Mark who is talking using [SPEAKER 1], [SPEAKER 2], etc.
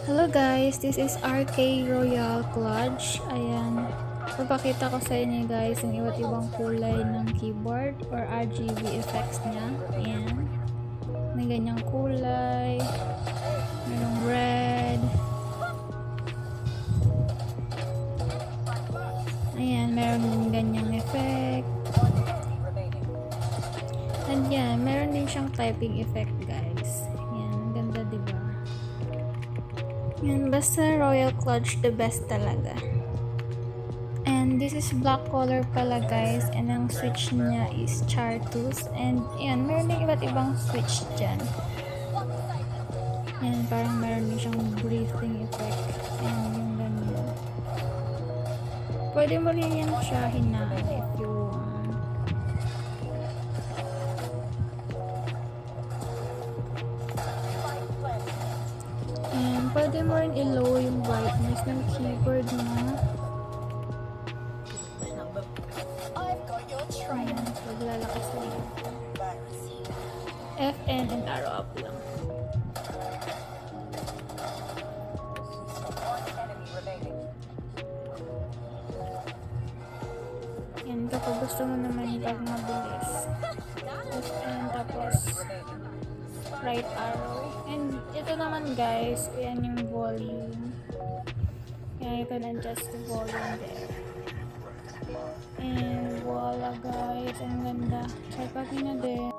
[SPEAKER 1] Hello guys, this is RK Royal Kludge. Ayan, papakita ko sa inyo guys yung iba't ibang kulay ng keyboard or RGB effects niya. Ayan, may ganyang kulay, mayroong red. Ayan, meron din ganyang effect. And yan, meron din siyang typing effect guys. Ayan, ang ganda diba? Yan, basta Royal Kludge the best talaga. And this is black color pala guys. And ang switch niya is chartreuse. And yan, meron din iba't ibang switch dyan. Yan, parang meron din siyang breathing effect. And yung ganyan. Pwede mo rin yan siya hinaan if you want. And pwede mo rin i-low yung brightness ng keyboard mo. Ayan, paglalakas na yun. FN and arrow up lang. Yan, kapag gusto mo naman pag mabilis. FN tapos right arrow. And ito naman guys, yan yung volume. Kaya you can adjust the volume there. And voila guys, ang ganda. Check out nyo na din.